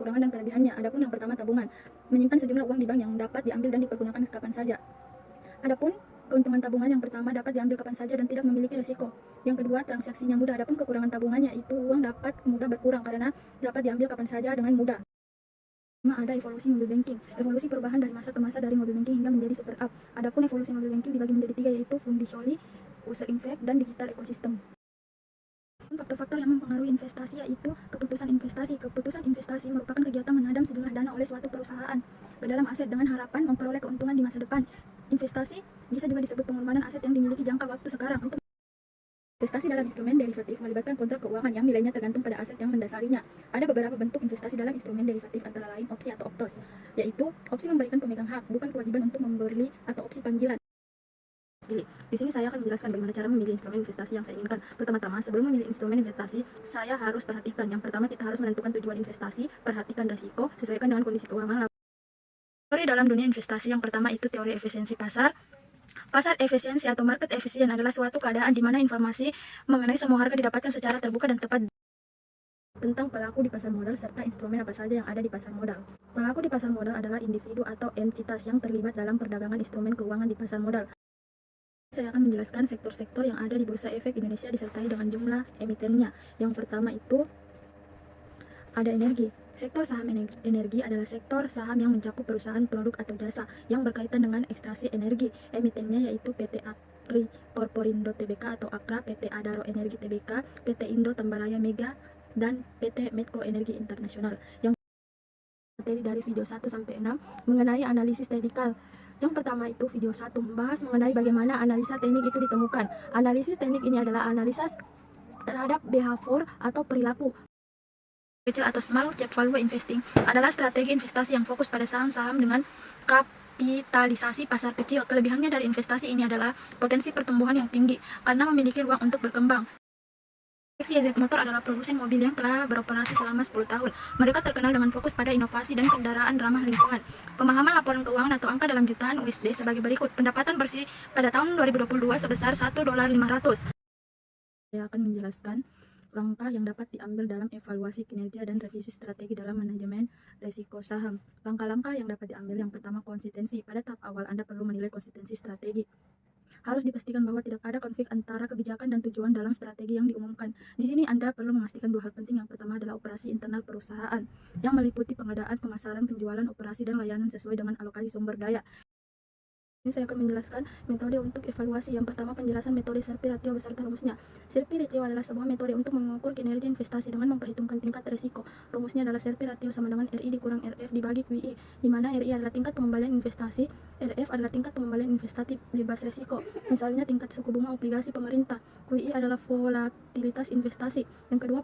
kekurangan dan kelebihannya. Adapun yang pertama, tabungan. Menyimpan sejumlah uang di bank yang dapat diambil dan dipergunakan kapan saja. Adapun keuntungan tabungan, yang pertama dapat diambil kapan saja dan tidak memiliki risiko. Yang kedua, transaksinya mudah. Adapun kekurangan tabungannya itu uang dapat mudah berkurang karena dapat diambil kapan saja dengan mudah. Ada evolusi mobile banking. Evolusi perubahan dari masa ke masa dari mobile banking hingga menjadi super app. Adapun evolusi mobile banking dibagi menjadi 3, yaitu Fundisholi, User Impact, dan Digital Ecosystem. Faktor-faktor yang mempengaruhi investasi yaitu keputusan investasi. Keputusan investasi merupakan kegiatan menanam sejumlah dana oleh suatu perusahaan ke dalam aset dengan harapan memperoleh keuntungan di masa depan. Investasi bisa juga disebut pengorbanan aset yang dimiliki jangka waktu sekarang. Untuk investasi dalam instrumen derivatif melibatkan kontrak keuangan yang nilainya tergantung pada aset yang mendasarinya. Ada beberapa bentuk investasi dalam instrumen derivatif, antara lain opsi atau optos, yaitu opsi memberikan pemegang hak, bukan kewajiban untuk membeli, atau opsi panggilan. Di sini saya akan menjelaskan bagaimana cara memilih instrumen investasi yang saya inginkan. Pertama-tama, sebelum memilih instrumen investasi, saya harus perhatikan. Yang pertama, kita harus menentukan tujuan investasi, perhatikan risiko, sesuaikan dengan kondisi keuangan. Teori dalam dunia investasi yang pertama itu teori efisiensi pasar. Pasar efisiensi atau market efisien adalah suatu keadaan di mana informasi mengenai semua harga didapatkan secara terbuka dan tepat tentang pelaku di pasar modal serta instrumen apa saja yang ada di pasar modal. Pelaku di pasar modal adalah individu atau entitas yang terlibat dalam perdagangan instrumen keuangan di pasar modal. Saya akan menjelaskan sektor-sektor yang ada di Bursa Efek Indonesia disertai dengan jumlah emitennya. Yang pertama itu ada energi. Sektor saham energi adalah sektor saham yang mencakup perusahaan produk atau jasa yang berkaitan dengan ekstraksi energi. Emitennya yaitu PT Akri Korporindo Tbk atau Akra, PT Adaro Energi Tbk, PT Indo Tambaraya Mega, dan PT Medco Energi Internasional. Yang materi dari video 1 sampai 6 mengenai analisis teknikal. Yang pertama itu video 1 membahas mengenai bagaimana analisa teknik itu ditemukan. Analisis teknik ini adalah analisis terhadap behavior atau perilaku kecil atau small cap value investing, adalah strategi investasi yang fokus pada saham-saham dengan kapitalisasi pasar kecil. Kelebihannya dari investasi ini adalah potensi pertumbuhan yang tinggi karena memiliki ruang untuk berkembang. YZ Motor adalah produsen mobil yang telah beroperasi selama 10 tahun. Mereka terkenal dengan fokus pada inovasi dan kendaraan ramah lingkungan. Pemahaman laporan keuangan atau angka dalam jutaan USD sebagai berikut. Pendapatan bersih pada tahun 2022 sebesar $1.500. Saya akan menjelaskan langkah yang dapat diambil dalam evaluasi kinerja dan revisi strategi dalam manajemen risiko saham. Langkah-langkah yang dapat diambil, yang pertama, konsistensi. Pada tahap awal Anda perlu menilai konsistensi strategi. Harus dipastikan bahwa tidak ada konflik antara kebijakan dan tujuan dalam strategi yang diumumkan. Di sini Anda perlu memastikan 2 hal penting. Yang pertama adalah operasi internal perusahaan yang meliputi pengadaan, pemasaran, penjualan, operasi, dan layanan sesuai dengan alokasi sumber daya. Ini saya akan menjelaskan metode untuk evaluasi. Yang pertama, penjelasan metode Sharpe Ratio beserta rumusnya. Sharpe Ratio adalah sebuah metode untuk mengukur kinerja investasi dengan memperhitungkan tingkat risiko. Rumusnya adalah Sharpe Ratio sama dengan RI dikurang RF dibagi QI, di mana RI adalah tingkat pengembalian investasi, RF adalah tingkat pengembalian investasi bebas risiko. Misalnya tingkat suku bunga obligasi pemerintah. QI adalah volatilitas investasi. Yang kedua,